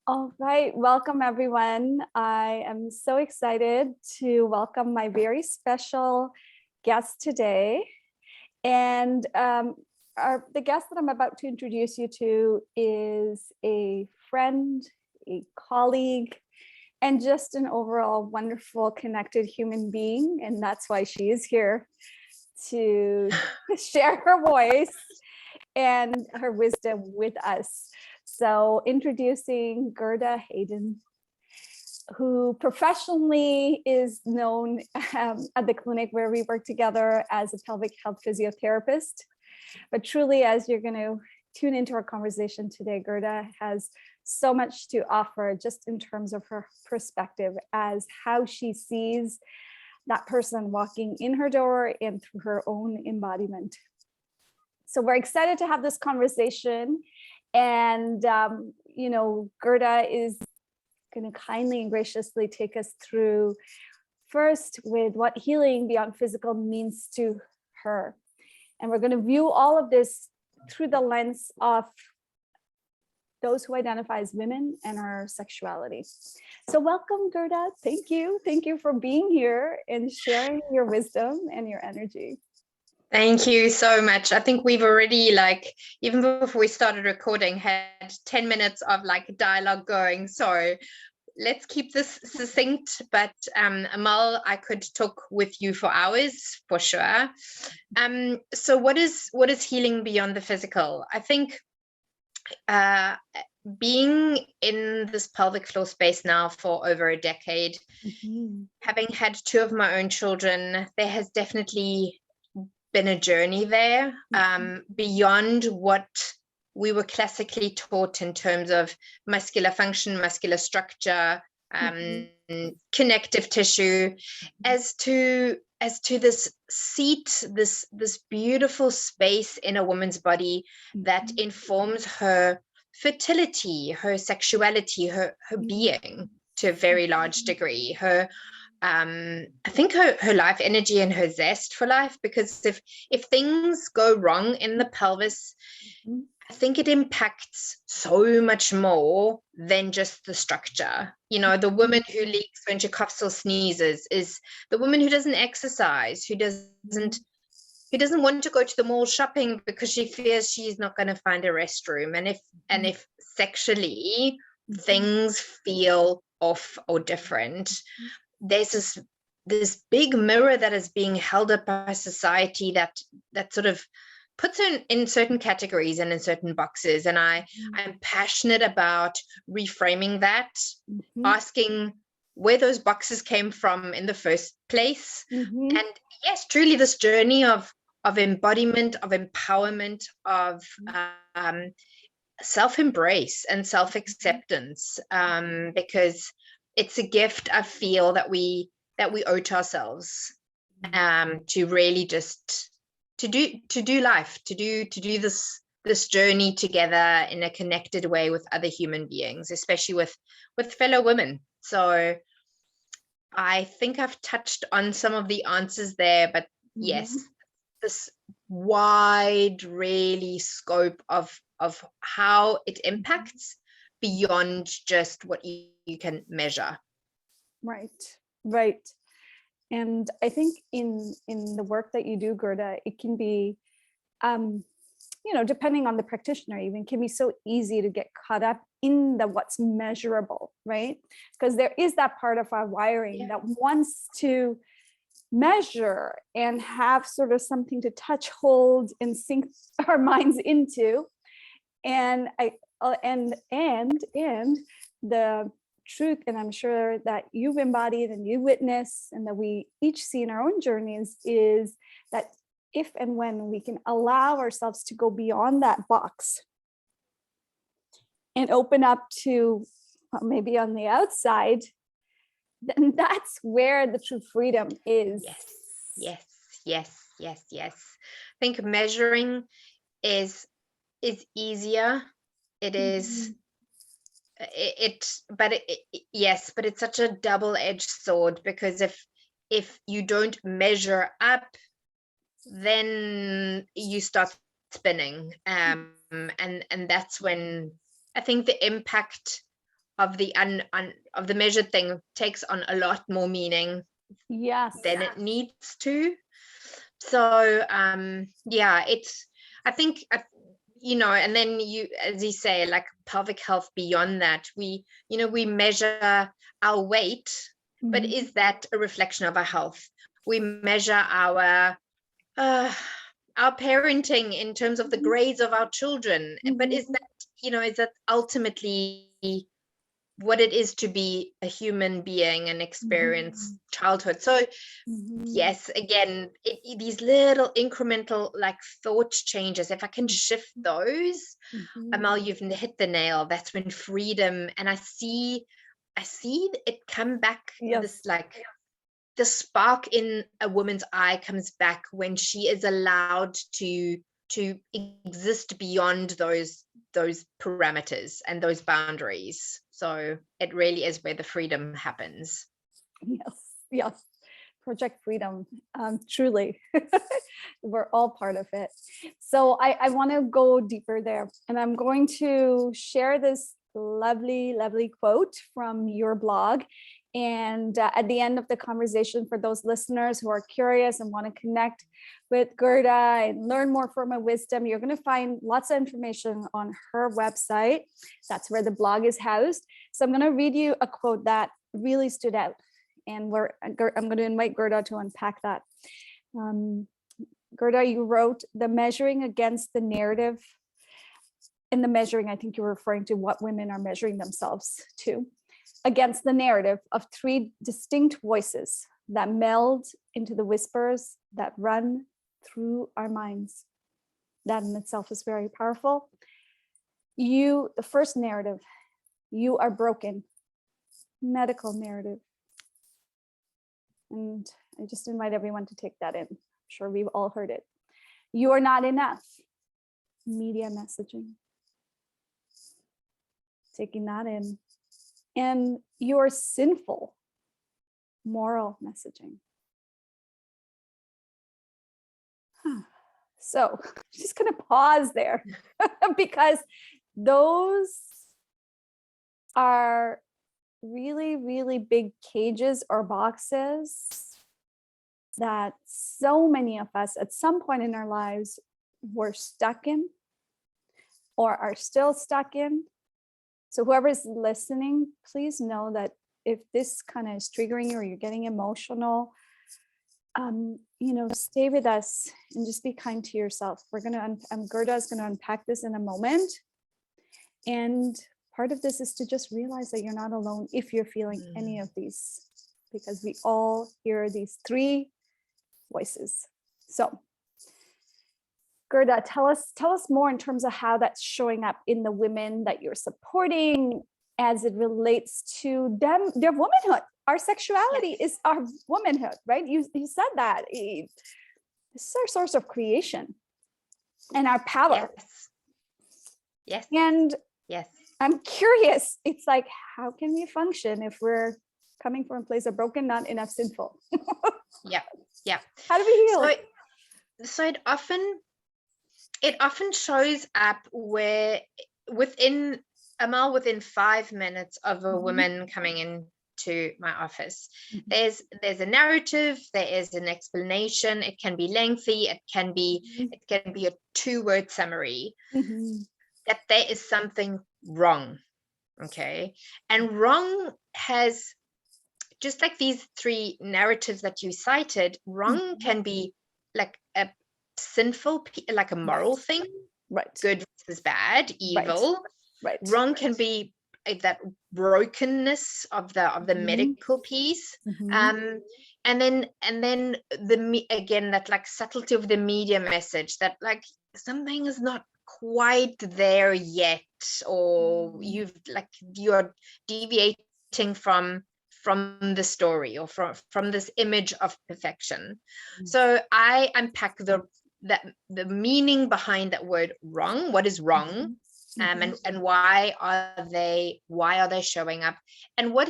All right, welcome everyone. I am so excited to welcome my very special guest today. And the guest that I'm about to introduce you to is a friend, a colleague, and just an overall wonderful, connected human being. And that's why she is here to share her voice and her wisdom with us. So introducing Gerda Hayden, who professionally is known at the clinic where we work together as a pelvic health physiotherapist. But truly, as you're going to tune into our conversation today, Gerda has so much to offer just in terms of her perspective as how she sees that person walking in her door and through her own embodiment. So we're excited to have this conversation. And, Gerda is going to kindly and graciously take us through first with what healing beyond physical means to her. And we're going to view all of this through the lens of those who identify as women and our sexuality. So welcome, Gerda. Thank you. Thank you for being here and sharing your wisdom and your energy. Thank you so much. I think we've already, even before we started recording, had 10 minutes of dialogue going. So let's keep this succinct, but Amal, I could talk with you for hours for sure. So what is healing beyond the physical? I think being in this pelvic floor space now for over a decade, having had two of my own children, there has definitely been a journey there beyond what we were classically taught in terms of muscular function, muscular structure, connective tissue, as to this seat, this beautiful space in a woman's body that informs her fertility, her sexuality, her being to a very large degree, her I think her life energy and her zest for life, because if things go wrong in the pelvis, I think it impacts so much more than just the structure. The woman who leaks when she coughs or sneezes is the woman who doesn't exercise, who doesn't want to go to the mall shopping because she fears she's not going to find a restroom. And if sexually things feel off or different, there's this big mirror that is being held up by society that sort of puts her in certain categories and in certain boxes. And I'm passionate about reframing that, asking where those boxes came from in the first place. And yes, truly this journey of embodiment, of empowerment, of self-embrace and self-acceptance, because it's a gift I feel that we owe to ourselves, to really just to do life, to do this journey together in a connected way with other human beings, especially with fellow women. So I think I've touched on some of the answers there, but yes, this wide really scope of how it impacts beyond just what you can measure. Right. And I think in the work that you do, Gerda, it can be, depending on the practitioner, even can be so easy to get caught up in the what's measurable, right? Because there is that part of our wiring that wants to measure and have sort of something to touch, hold, and sink our minds into. And the truth, and I'm sure that you've embodied and you witness and that we each see in our own journeys, is that if and when we can allow ourselves to go beyond that box and open up to maybe on the outside, then that's where the true freedom is. Yes. I think measuring is easier. It is but it's such a double-edged sword, because if you don't measure up, then you start spinning, and that's when I think the impact of the measured thing takes on a lot more meaning Yes. than it needs to. So yeah, it's, I think, and then you, as you say, like pelvic health beyond that, we measure our weight, but is that a reflection of our health? We measure our parenting in terms of the grades of our children, but is that ultimately what it is to be a human being and experience childhood? So yes, again, these little incremental like thought changes, if I can shift those, Amal, you've hit the nail. That's when freedom, and I see it come back. This like the spark in a woman's eye comes back when she is allowed to exist beyond those parameters and those boundaries. So it really is where the freedom happens. Yes. Project Freedom, truly. We're all part of it. So I want to go deeper there, and I'm going to share this lovely quote from your blog. And at the end of the conversation, for those listeners who are curious and want to connect with Gerda and learn more from her wisdom, you're going to find lots of information on her website. That's where the blog is housed. So I'm going to read you a quote that really stood out. And I'm going to invite Gerda to unpack that. Gerda, you wrote, the measuring against the narrative. In the measuring, I think you're referring to what women are measuring themselves to, against the narrative of three distinct voices that meld into the whispers that run through our minds. That in itself is very powerful. The first narrative, you are broken, medical narrative. And I just invite everyone to take that in. I'm sure we've all heard it. You are not enough, media messaging. Taking that in. And you're sinful, moral messaging. So I'm just going to pause there because those are really big cages or boxes that so many of us at some point in our lives were stuck in or are still stuck in. So whoever's listening, please know that if this kind of is triggering you or you're getting emotional, stay with us and just be kind to yourself. We're going to, Gerda is going to unpack this in a moment. And part of this is to just realize that you're not alone if you're feeling any of these, because we all hear these three voices. So Gerda, tell us more in terms of how that's showing up in the women that you're supporting as it relates to them, their womanhood. Our sexuality is our womanhood, right? You said that. This is our source of creation and our power. Yes. And yes. I'm curious. It's like, how can we function if we're coming from a place of broken, not enough, sinful? Yeah. How do we heal? So it often shows up where within 5 minutes of a woman coming into my office, there's a narrative, there is an explanation. It can be lengthy, it can be a 2-word summary, that there is something wrong. Okay. And wrong has, just like these 3 narratives that you cited, wrong can be like a sinful, like a moral thing, right? Good versus bad, evil. Right. Wrong can be that brokenness of the medical piece. And then again, that like subtlety of the media message, that like something is not quite there yet, or you're deviating from the story, or from this image of perfection. So I unpack the meaning behind that word wrong. What is wrong? And why are they showing up? And what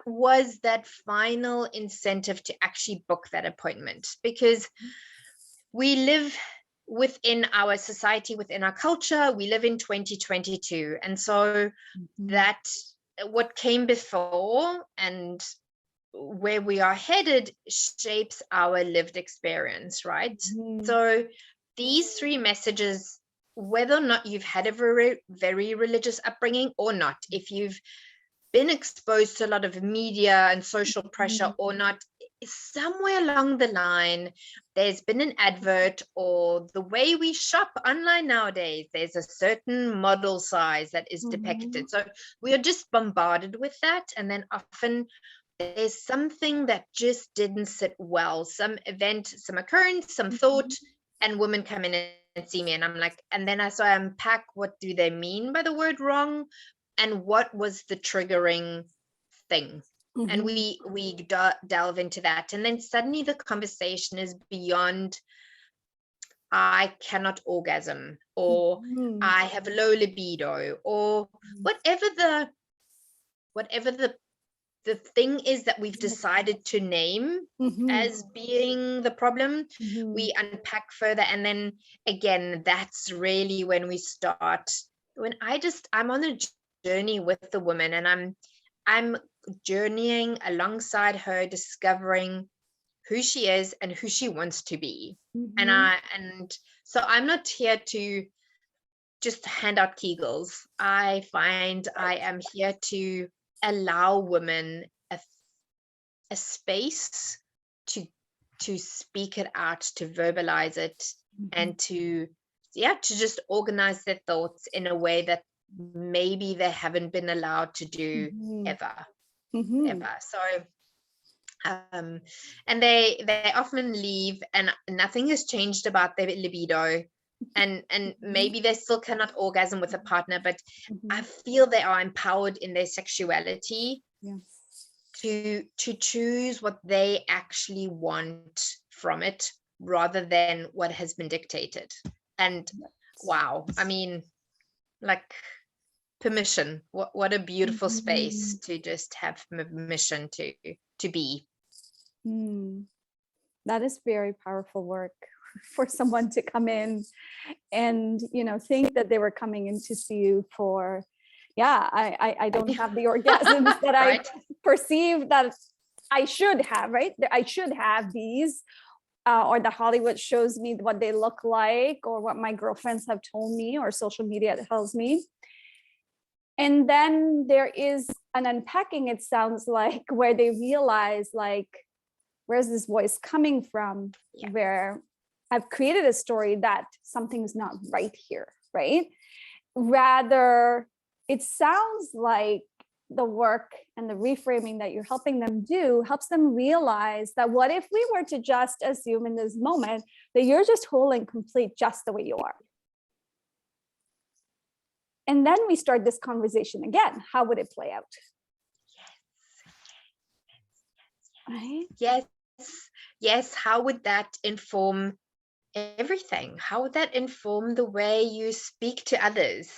was that final incentive to actually book that appointment? Because we live within our society, within our culture, we live in 2022. And so that what came before and where we are headed shapes our lived experience, right? So these three messages, whether or not you've had a very, very religious upbringing or not, if you've been exposed to a lot of media and social pressure or not, somewhere along the line, there's been an advert, or the way we shop online nowadays, there's a certain model size that is depicted. So we are just bombarded with that. And then often there's something that just didn't sit well, some event, some occurrence, some thought, and women come in and see me, and I'm like, and then I unpack, what do they mean by the word wrong, and what was the triggering thing? And we delve into that, and then suddenly the conversation is beyond I cannot orgasm, or I have low libido, or whatever the thing is that we've decided to name as being the problem. We unpack further, and then again, that's really when we start, when I'm on a journey with the woman, and I'm journeying alongside her, discovering who she is and who she wants to be. And so I'm not here to just hand out Kegels. I find I am here to allow women a space to speak it out, to verbalize it, and to just organize their thoughts in a way that maybe they haven't been allowed to do ever. So and they often leave and nothing has changed about their libido, and maybe they still cannot orgasm with a partner, but I feel they are empowered in their sexuality to choose what they actually want from it, rather than what has been dictated. And wow, I mean, like, permission, what a beautiful space to just have permission to be. That is very powerful work for someone to come in and think that they were coming in to see you for I don't have the orgasms that Right? I perceive that I should have, right? I should have these, or that Hollywood shows me what they look like, or what my girlfriends have told me, or social media tells me. And then there is an unpacking, it sounds like, where they realize, like, where's this voice coming from? Where I've created a story that something's not right here, right? Rather, it sounds like the work and the reframing that you're helping them do helps them realize that, what if we were to just assume in this moment that you're just whole and complete just the way you are? And then we start this conversation again. How would it play out? Right? Yes. How would that inform everything? How would that inform the way you speak to others?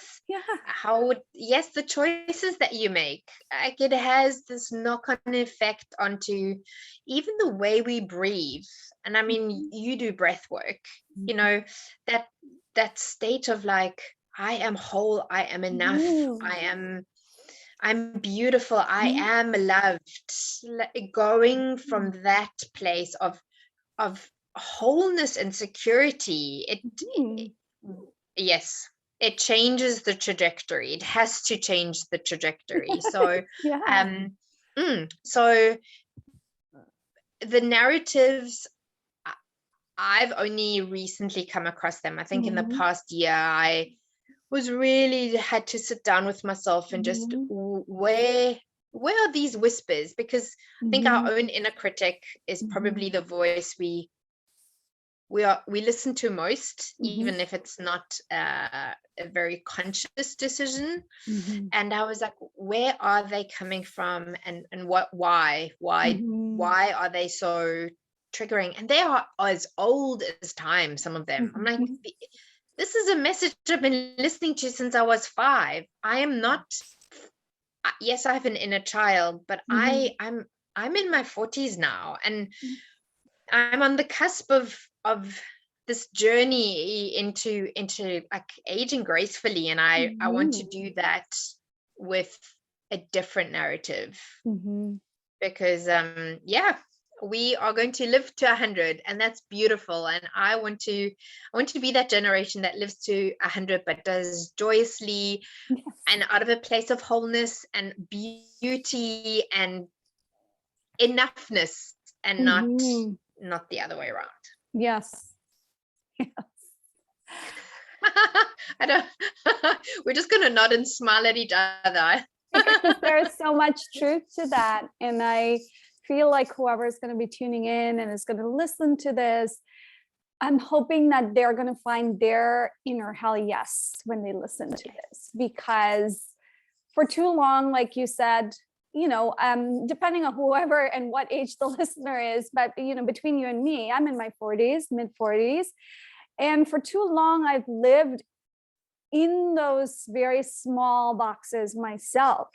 How would, the choices that you make, like, it has this knock-on effect onto even the way we breathe. And I mean, you do breath work, that state of like, I am whole, I am enough, I'm beautiful, I am loved. Going from that place of wholeness and security, it changes the trajectory. It has to change the trajectory. So so the narratives, I've only recently come across them. I think in the past year, I was really had to sit down with myself and just, where are these whispers? Because I think our own inner critic is probably the voice we listen to most, even if it's not a very conscious decision. And I was like, where are they coming from, and why are they so triggering? And they are as old as time, some of them. I'm like, this is a message I've been listening to since I was 5. I am not, yes, I have an inner child, but I'm in my 40s now, and I'm on the cusp of this journey into like aging gracefully, and I want to do that with a different narrative, because yeah, we are going to live to 100, and that's beautiful, and I want to be that generation that lives to 100 but does joyously, and out of a place of wholeness and beauty and enoughness, and not the other way around. Yes. I don't we're just gonna nod and smile at each other. Because there's so much truth to that. And I feel like whoever is going to be tuning in and is going to listen to this, I'm hoping that they're going to find their inner hell yes when they listen to this, because for too long, like you said, depending on whoever and what age the listener is, but between you and me, I'm in my 40s, mid 40s. And for too long, I've lived in those very small boxes myself.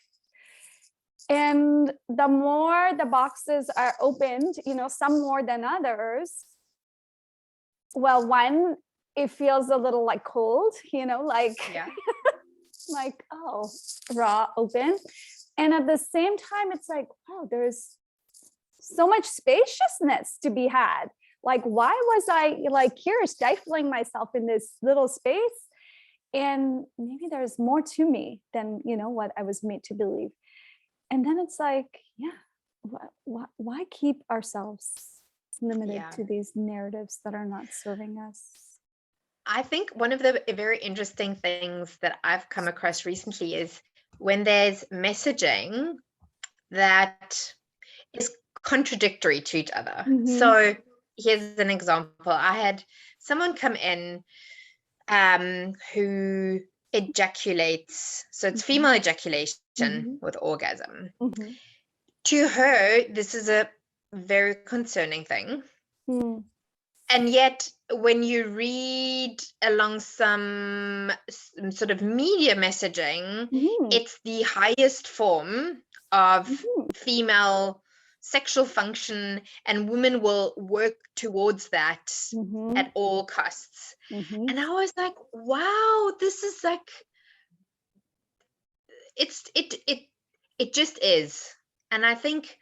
And the more the boxes are opened, some more than others, well, one, it feels a little like cold, like, like, oh, raw, open. And at the same time, it's like, oh, there's so much spaciousness to be had. Like, why was I like here stifling myself in this little space? And maybe there's more to me than, what I was made to believe. And then it's like, why keep ourselves limited to these narratives that are not serving us? I think one of the very interesting things that I've come across recently is when there's messaging that is contradictory to each other. So here's an example. I had someone come in who ejaculates, so it's female ejaculation with orgasm. To her, this is a very concerning thing. And yet, when you read along some sort of media messaging, it's the highest form of female sexual function, and women will work towards that at all costs. And I was like, wow, this is like, it just is. And I think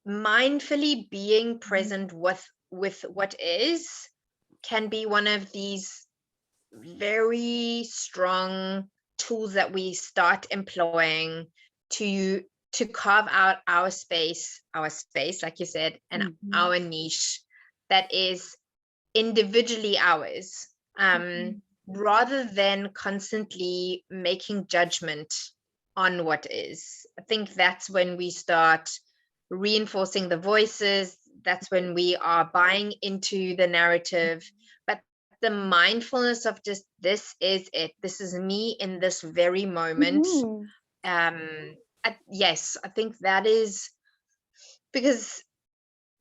mindfully being present with what is can be one of these very strong tools that we start employing to carve out our space, like you said, and our niche that is individually ours, rather than constantly making judgment on what is. I think that's when we start reinforcing the voices. That's when we are buying into the narrative. But the mindfulness of just, this is it, this is me in this very moment. Yes, I think that is, because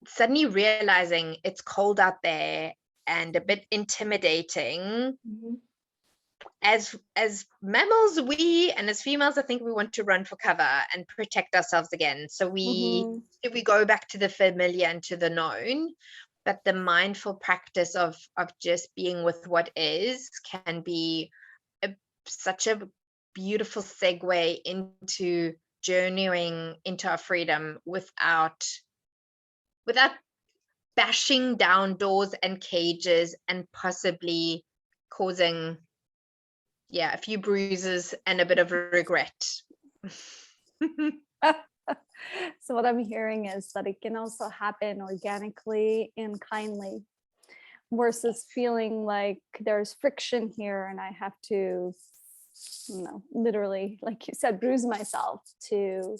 suddenly realizing it's cold out there and a bit intimidating. As mammals, and as females, I think we want to run for cover and protect ourselves again. So we go back to the familiar and to the known. But the mindful practice of just being with what is can be such a beautiful segue into journeying into our freedom without bashing down doors and cages and possibly causing a few bruises and a bit of regret. So what I'm hearing is that it can also happen organically and kindly, versus feeling like there's friction here and I have to, literally, like you said, bruise myself to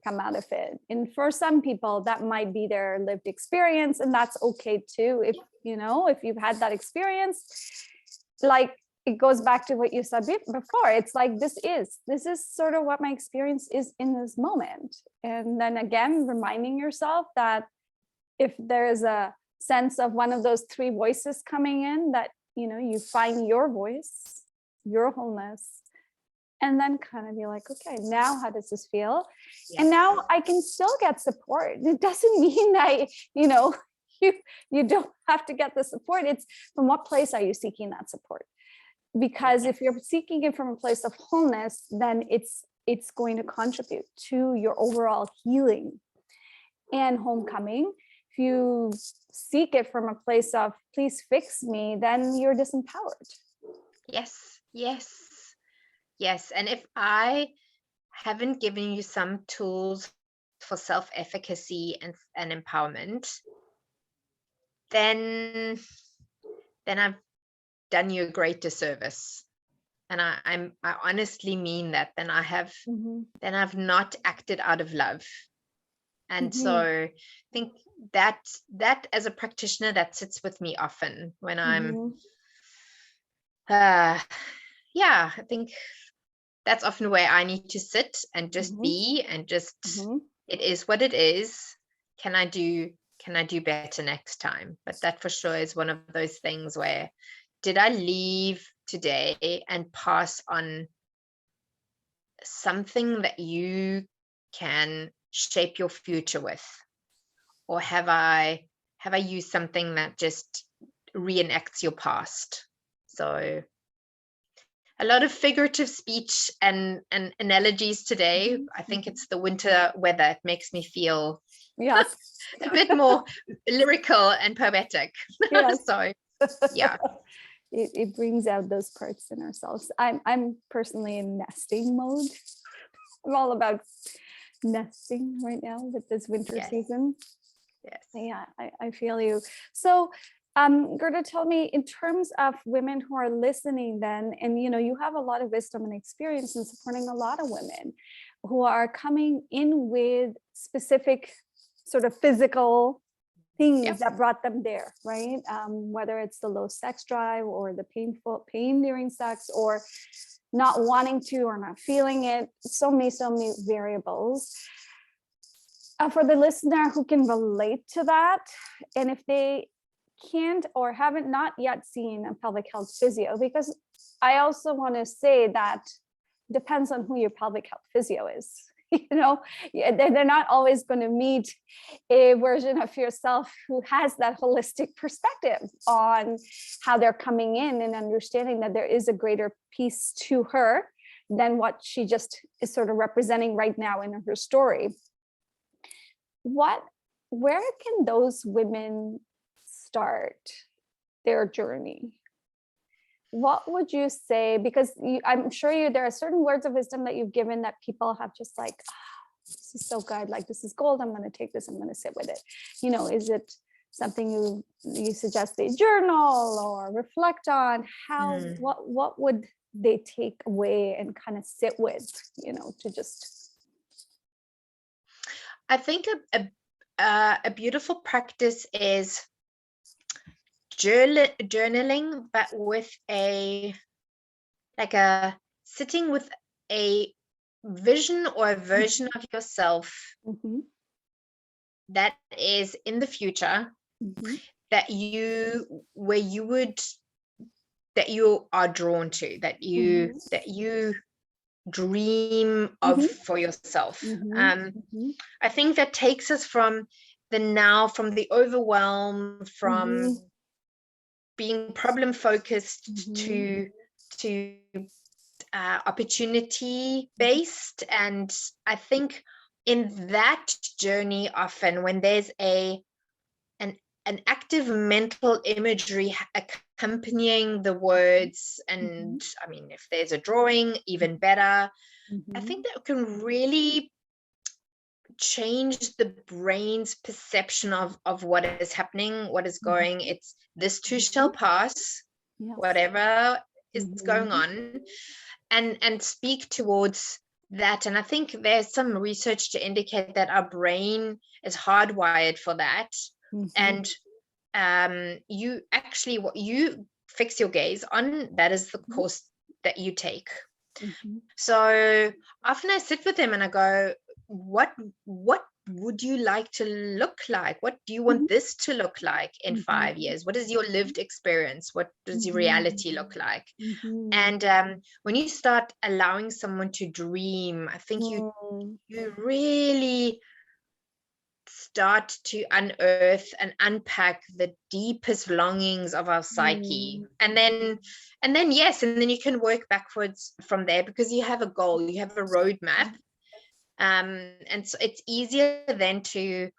come out of it. And for some people, that might be their lived experience, and that's okay too. If if you've had that experience, like, it goes back to what you said before. It's like, this is sort of what my experience is in this moment. And then again, reminding yourself that if there's a sense of one of those three voices coming in, that, you find your voice, your wholeness, and then kind of be like, okay, now how does this feel? And now I can still get support. It doesn't mean that, you don't have to get the support. It's from what place are you seeking that support? Because if you're seeking it from a place of wholeness, then it's going to contribute to your overall healing and homecoming. If you seek it from a place of please fix me, then you're disempowered. Yes. And if I haven't given you some tools for self-efficacy and empowerment, then I've done you a great disservice. And I honestly mean that. Then I've not acted out of love. And so I think that as a practitioner, that sits with me often when I'm I think that's often where I need to sit and just be and just it is what it is. Can I do better next time? But that for sure is one of those things where, did I leave today and pass on something that you can shape your future with? Or have I used something that just reenacts your past? So a lot of figurative speech and analogies today. I think it's the winter weather. It makes me feel a bit more lyrical and poetic. So yeah. It brings out those parts in ourselves. I'm personally in nesting mode. I'm all about nesting right now with this winter season. Yeah, I feel you. So Gerda, tell me, in terms of women who are listening then, and you have a lot of wisdom and experience in supporting a lot of women who are coming in with specific sort of physical things that brought them there, right? Whether it's the low sex drive or the pain during sex, or not wanting to or not feeling it, so many variables. For the listener who can relate to that, and if they can't or haven't not yet seen a pelvic health physio, because I also want to say that depends on who your pelvic health physio is. They're not always going to meet a version of yourself who has that holistic perspective on how they're coming in and understanding that there is a greater piece to her than what she just is sort of representing right now in her story. Where can those women start their journey? What would you say? Because I'm sure there are certain words of wisdom that you've given that people have just like, this is so good, like this is gold, I'm going to take this, I'm going to sit with it. Is it something you suggest they journal or reflect on? How what would they take away and kind of sit with, to just... I think a beautiful practice is journaling, but with sitting with a vision or a version of yourself that is in the future, that you are drawn to, that you dream of for yourself. I think that takes us from the now, from the overwhelm, from being problem focused to opportunity based. And I think in that journey, often when there's an active mental imagery accompanying the words, and I mean, if there's a drawing, even better. I think that can really change the brain's perception of what is happening, what is going. It's this too shall pass, whatever is going on, and speak towards that. And I think there's some research to indicate that our brain is hardwired for that. And you actually, what you fix your gaze on, that is the course that you take. So often I sit with them and I go, what would you like to look like? What do you want this to look like in 5 years? What is your lived experience? What does your reality look like? And when you start allowing someone to dream, I think you really start to unearth and unpack the deepest longings of our psyche. And then yes, and then you can work backwards from there, because you have a goal, you have a roadmap. And so it's easier then to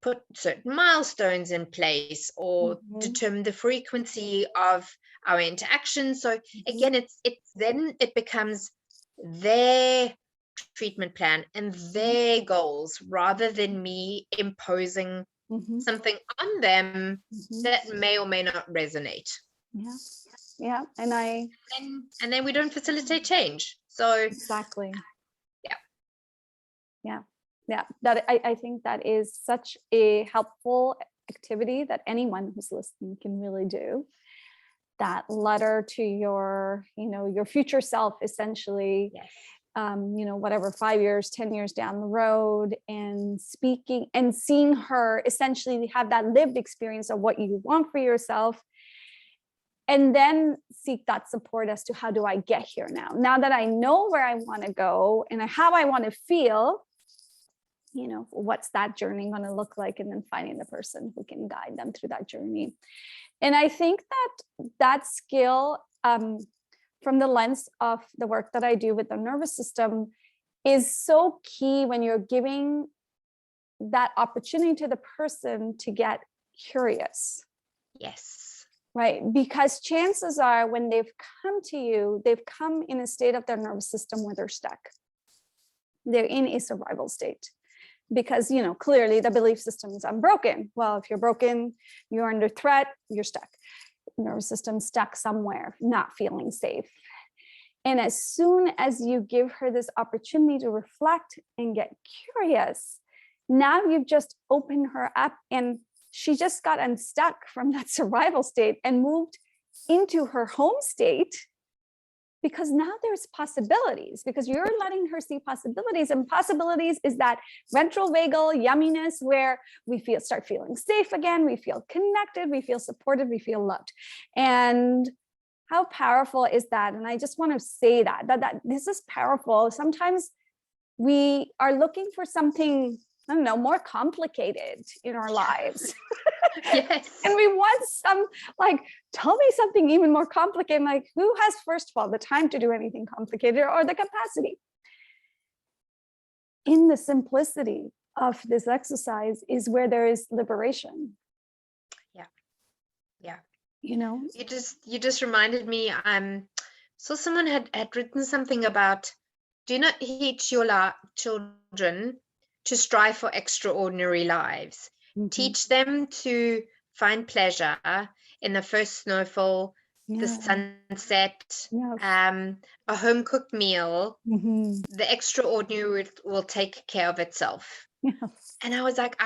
put certain milestones in place, or determine the frequency of our interaction. So again, it's then it becomes their treatment plan and their goals, rather than me imposing something on them that may or may not resonate. Yeah. And then we don't facilitate change. So exactly. Yeah. That I think that is such a helpful activity that anyone who's listening can really do. That letter to your, your future self, essentially. Yes. Whatever, 5 years, 10 years down the road, and speaking and seeing her essentially have that lived experience of what you want for yourself, and then seek that support as to how do I get here now that I know where I want to go and how I want to feel, what's that journey going to look like, and then finding the person who can guide them through that journey. And I think that skill, from the lens of the work that I do with the nervous system, is so key when you're giving that opportunity to the person to get curious. Yes. Right? Because chances are when they've come to you, they've come in a state of their nervous system where they're stuck. They're in a survival state. Because, clearly the belief system is I'm broken. Well, if you're broken, you're under threat, you're stuck. Nervous system stuck somewhere, not feeling safe. And as soon as you give her this opportunity to reflect and get curious, now you've just opened her up, and she just got unstuck from that survival state and moved into her home state, because now there's possibilities, because you're letting her see possibilities. And possibilities is that ventral vagal yumminess where we start feeling safe again, we feel connected, we feel supported, we feel loved. And how powerful is that? And I just want to say that this is powerful. Sometimes we are looking for something, I don't know, more complicated in our lives. Yes. And we want tell me something even more complicated. Like, who has, first of all, the time to do anything complicated, or the capacity? In the simplicity of this exercise is where there is liberation. Yeah. You just reminded me, so someone had written something about, do not teach your children to strive for extraordinary lives. Teach them to find pleasure in the first snowfall, the sunset, a home cooked meal. The extraordinary will take care of itself. And I was like,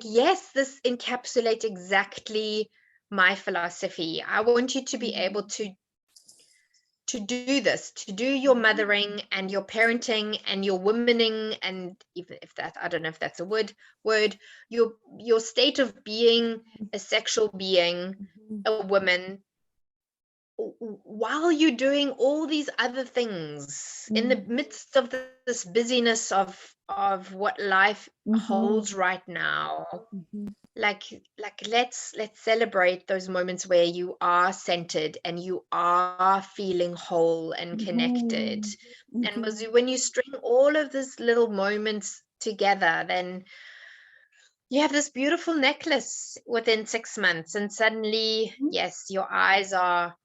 yes, this encapsulates exactly my philosophy. I want you to be able to do this, to do your mothering and your parenting and your womaning, and even if that, I don't know if that's a word, your state of being a sexual being, a woman, while you're doing all these other things in the midst of this busyness of what life holds right now. Like let's celebrate those moments where you are centered and you are feeling whole and connected. And when you string all of these little moments together, then you have this beautiful necklace within 6 months, and suddenly, yes, your eyes are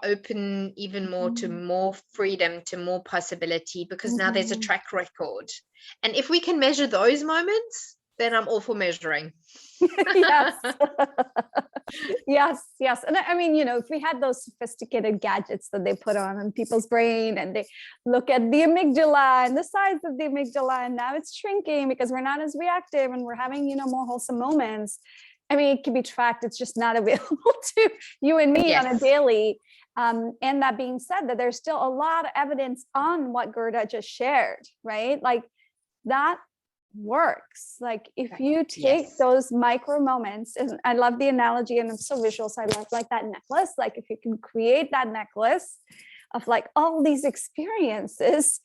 open even more to more freedom, to more possibility, because now there's a track record. And if we can measure those moments, then I'm all for measuring. Yes. Yes. And I mean, if we had those sophisticated gadgets that they put on people's brain, and they look at the amygdala and the size of the amygdala, and now it's shrinking because we're not as reactive and we're having, more wholesome moments. I mean, it can be tracked. It's just not available to you and me on a daily. And that being said, that there's still a lot of evidence on what Gerda just shared, right? Like, that works. Like, if you take those micro moments, and I love the analogy, and I'm so visual, so I love like that necklace. Like, if you can create that necklace of like all these experiences,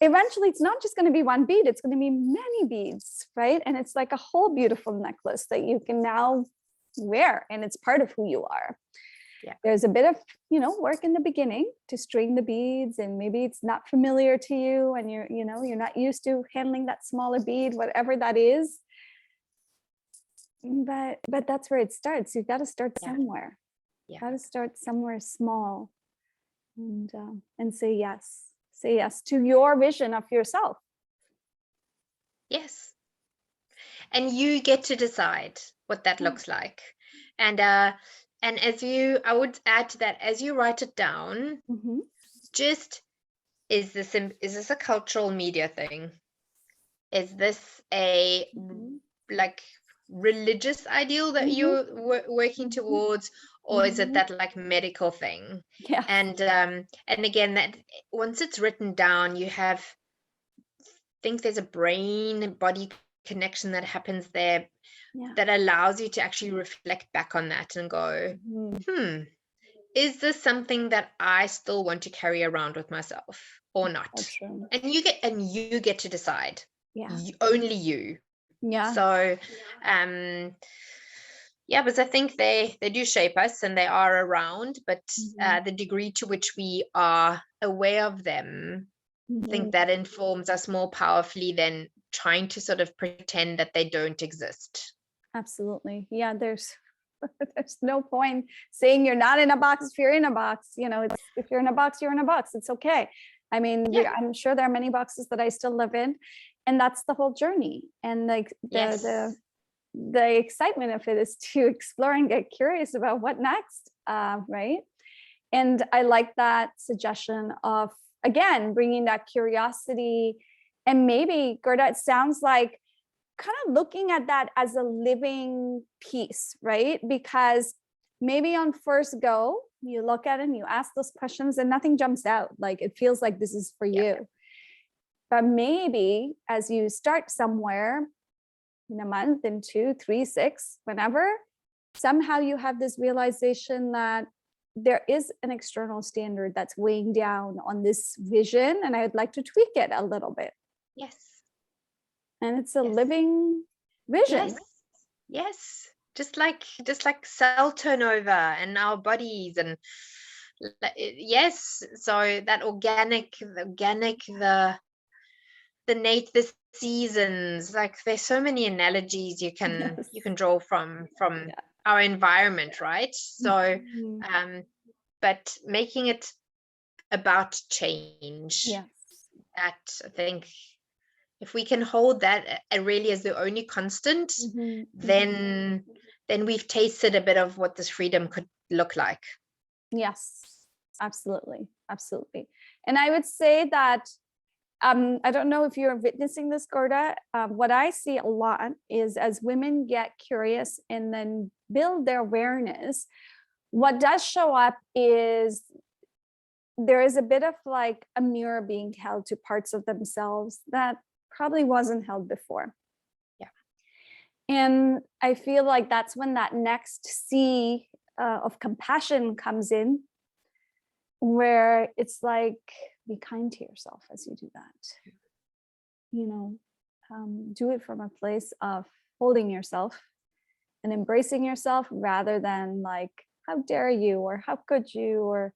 eventually it's not just going to be one bead, it's going to be many beads, right? And it's like a whole beautiful necklace that you can now wear, and it's part of who you are. Yeah. There's a bit of, work in the beginning to string the beads, and maybe it's not familiar to you, and you're not used to handling that smaller bead, whatever that is. But that's where it starts. You've got to start somewhere. Yeah. Got to start somewhere small, and say yes. Say yes to your vision of yourself. Yes. And you get to decide what that looks like. And I would add to that, as you write it down, just, is this a cultural media thing? Is this a like religious ideal that you're working towards, or is it that like medical thing? Yeah. And again, that once it's written down, you think there's a brain body connection that happens there that allows you to actually reflect back on that and go, is this something that I still want to carry around with myself or not? And you get to decide. Only you. So because I think they do shape us, and they are around, but the degree to which we are aware of them, I think that informs us more powerfully than trying to sort of pretend that they don't exist. Absolutely. Yeah, there's no point saying you're not in a box if you're in a box. If you're in a box, you're in a box. It's okay. I mean, I'm sure there are many boxes that I still live in, and that's the whole journey. And like the excitement of it is to explore and get curious about what next, right? And I like that suggestion of, again, bringing that curiosity. And maybe, Gerda, it sounds like kind of looking at that as a living piece, right? Because maybe on first go, you look at it and you ask those questions and nothing jumps out. Like it feels like this is for you. But maybe as you start somewhere in a month, in 2, 3, 6, whenever, somehow you have this realization that there is an external standard that's weighing down on this vision, and I'd like to tweak it a little bit. Yes. And it's a living vision. Yes. Just like cell turnover in our bodies, and so that organic, the seasons, like there's so many analogies you can draw from our environment, right? So but making it about change, that I think if we can hold that really as the only constant, then we've tasted a bit of what this freedom could look like. Yes, absolutely. And I would say that I don't know if you're witnessing this, Gerda. What I see a lot is as women get curious and then build their awareness, what does show up is there is a bit of like a mirror being held to parts of themselves that probably wasn't held before. And I feel like that's when that next sea of compassion comes in, where it's like, be kind to yourself as you do that. Do it from a place of holding yourself and embracing yourself, rather than like, how dare you, or how could you, or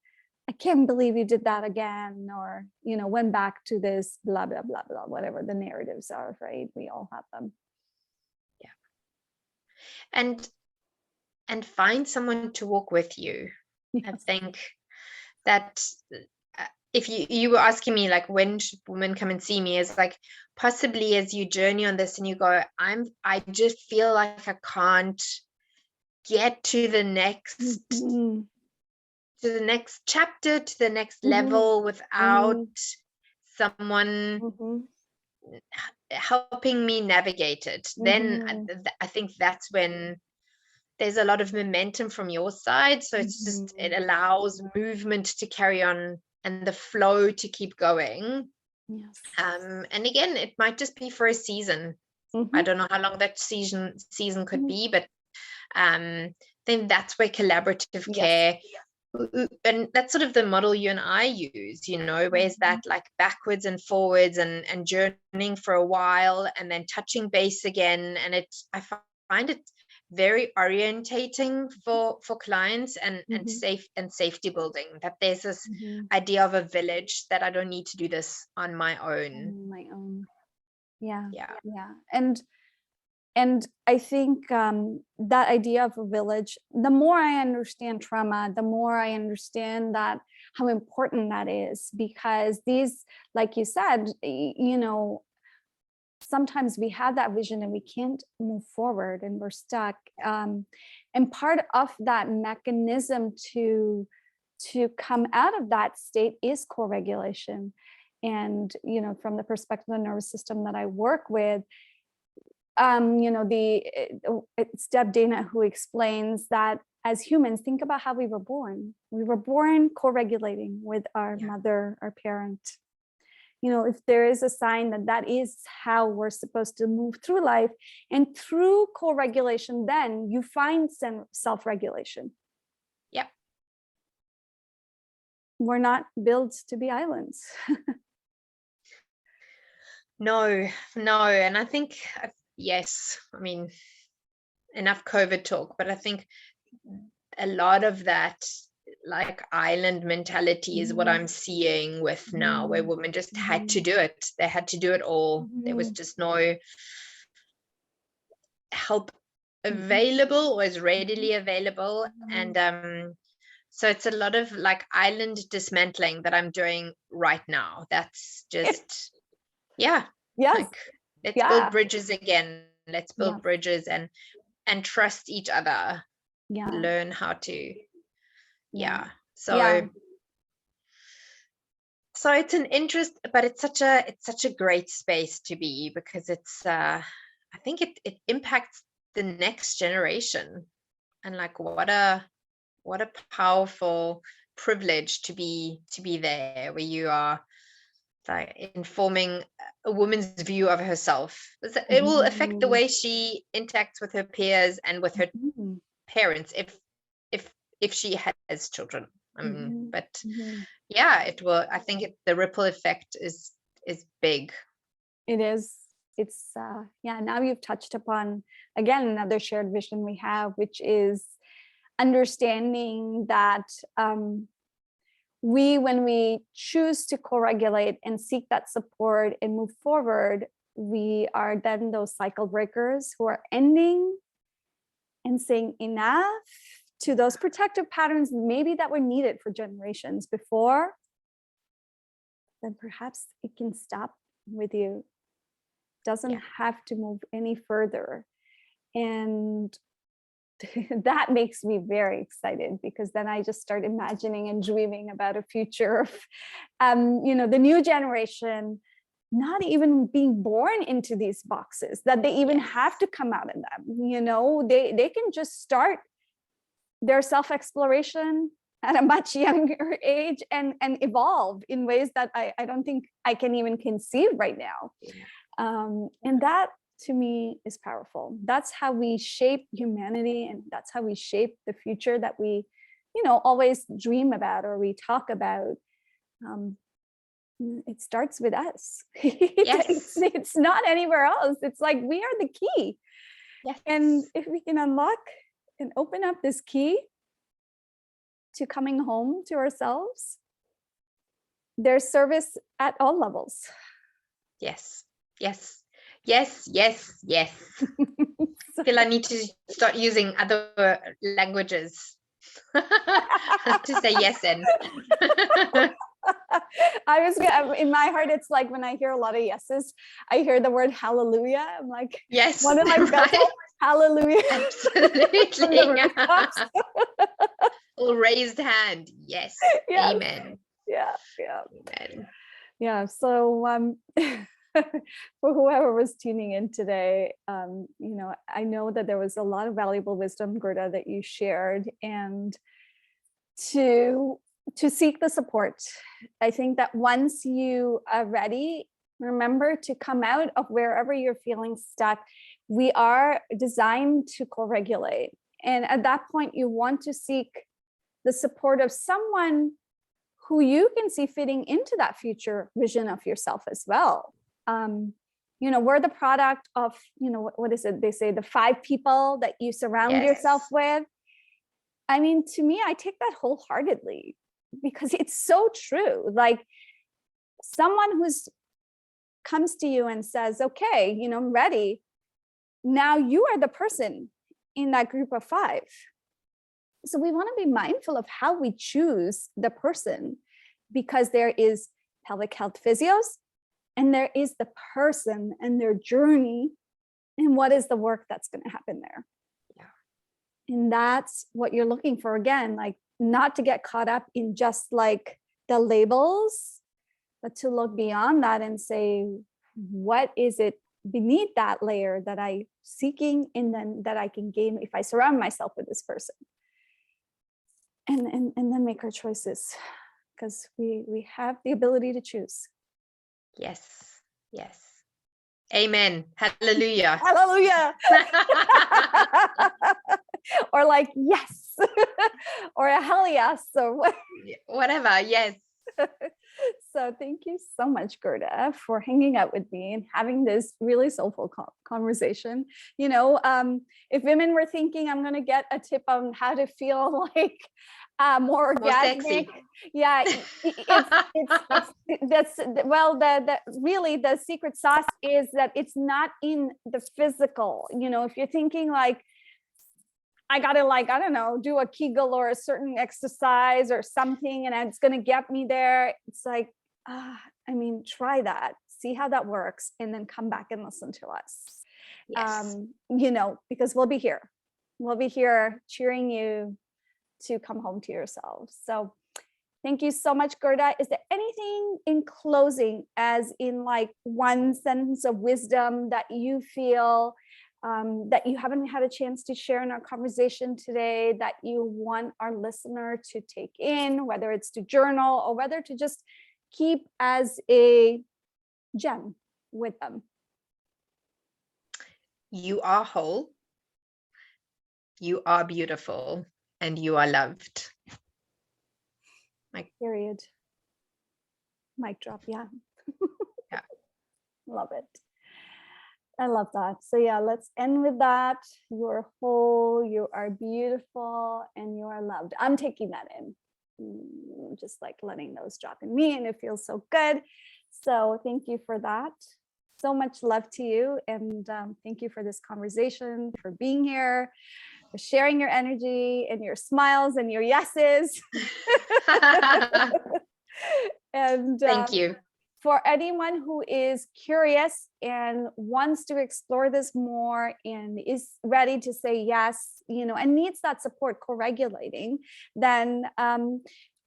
I can't believe you did that again, or went back to this blah blah blah blah, whatever the narratives are, right? We all have them. And find someone to walk with you. I think that if you were asking me like, when should women come and see me, is like possibly as you journey on this and you go, I just feel like I can't get to the next chapter, to the next level without someone helping me navigate it. Then I think that's when there's a lot of momentum from your side, so it's just, it allows movement to carry on and the flow to keep going. And again, it might just be for a season. I don't know how long that season could be, but then that's where collaborative care and that's sort of the model you and I use, where's that like backwards and forwards and journeying for a while and then touching base again. And I find it very orientating for clients and safety building, that there's this idea of a village, that I don't need to do this on my own. Yeah. Yeah. And I think that idea of a village, the more I understand trauma, the more I understand that how important that is, because these, like you said, sometimes we have that vision and we can't move forward and we're stuck. And part of that mechanism to come out of that state is co-regulation. And, from the perspective of the nervous system that I work with, it's Deb Dana who explains that as humans, think about how we were born. We were born co-regulating with our mother, our parent. If there is a sign that is how we're supposed to move through life, and through co-regulation, then you find self-regulation. Yep. We're not built to be islands. No. And I think, yes, I mean, enough COVID talk, but I think a lot of that like island mentality is what I'm seeing with now, where women just had to do it. They had to do it all. There was just no help available or as readily available. And so it's a lot of like island dismantling that I'm doing right now. That's just like, let's build bridges again. Let's build bridges and trust each other. Learn how to so it's an interest, but it's such a great space to be, because it's I think it impacts the next generation. And like, what a powerful privilege to be there, where you are like informing a woman's view of herself. It will affect the way she interacts with her peers and with her parents, if she has children. But it will. I think the ripple effect is big. It is. It's now you've touched upon again another shared vision we have, which is understanding that when we choose to co-regulate and seek that support and move forward, we are then those cycle breakers who are ending and saying enough to those protective patterns maybe that were needed for generations before. Then perhaps it can stop with you. Doesn't have to move any further. And that makes me very excited, because then I just start imagining and dreaming about a future of, the new generation not even being born into these boxes, that they even have to come out of them. They can just start their self-exploration at a much younger age and evolve in ways that I don't think I can even conceive right now. And that, to me, is powerful. That's how we shape humanity, and that's how we shape the future that we, always dream about or we talk about. It starts with us. It's not anywhere else. It's like we are the key. Yes. And if we can unlock and open up this key to coming home to ourselves, there's service at all levels. Yes. I feel I need to start using other languages to say yes in. In my heart, it's like when I hear a lot of yeses, I hear the word hallelujah. I'm like, yes, one of my best hallelujah. Absolutely. All raised hand. Yes. Amen. Yeah. Amen. Yeah. So for whoever was tuning in today, I know that there was a lot of valuable wisdom, Gerda, that you shared, and to seek the support. I think that once you are ready, remember to come out of wherever you're feeling stuck. We are designed to co-regulate. And at that point, you want to seek the support of someone who you can see fitting into that future vision of yourself as well. We're the product of, what is it? They say the 5 people that you surround yourself with. I mean, to me, I take that wholeheartedly because it's so true. Like someone who's comes to you and says, okay, I'm ready. Now you are the person in that group of 5. So we want to be mindful of how we choose the person, because there is pelvic health physios and there is the person and their journey and what is the work that's going to happen there. Yeah. And that's what you're looking for. Again, like not to get caught up in just like the labels, but to look beyond that and say, what is it beneath that layer that I'm seeking, and then that I can gain if I surround myself with this person. And then make our choices, because we have the ability to choose. Yes. Amen. Hallelujah. Hallelujah. Or like, yes. Or a hell yes, or whatever. Yes. So thank you so much, Gerda, for hanging out with me and having this really soulful conversation. If women were thinking, I'm going to get a tip on how to feel like more orgasmic. Yeah, that's, well, really the secret sauce is that it's not in the physical. If you're thinking like, I gotta, like, I don't know, do a Kegel or a certain exercise or something, and it's gonna get me there. It's like, try that, see how that works, and then come back and listen to us. Yes. Because we'll be here. We'll be here cheering you to come home to yourselves. So thank you so much, Gerda. Is there anything in closing, as in like one sentence of wisdom that you feel that you haven't had a chance to share in our conversation today, that you want our listener to take in, whether it's to journal or whether to just keep as a gem with them? You are whole, you are beautiful, and you are loved. Period. Mic drop. Yeah. Yeah. Love it. I love that. So yeah, let's end with that. You're whole, you are beautiful, and you are loved. I'm taking that in. Just like letting those drop in me, and it feels so good. So thank you for that. So much love to you, and thank you for this conversation, for being here, for sharing your energy and your smiles and your yeses. And thank you. For anyone who is curious and wants to explore this more and is ready to say yes, and needs that support co-regulating, then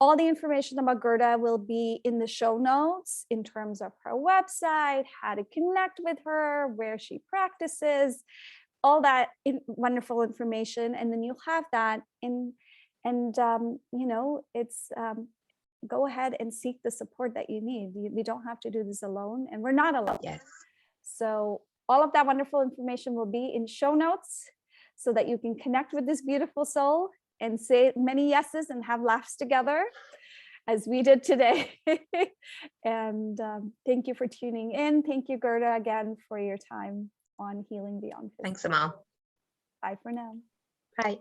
all the information about Gerda will be in the show notes in terms of her website, how to connect with her, where she practices, all that wonderful information. And then you'll have that it's go ahead and seek the support that you need. You don't have to do this alone, and we're not alone. Yes. So all of that wonderful information will be in show notes so that you can connect with this beautiful soul and say many yeses and have laughs together as we did today. And thank you for tuning in. Thank you, Gerda, again for your time on Healing Beyond Physical. Thanks, Amal. Bye for now. Bye.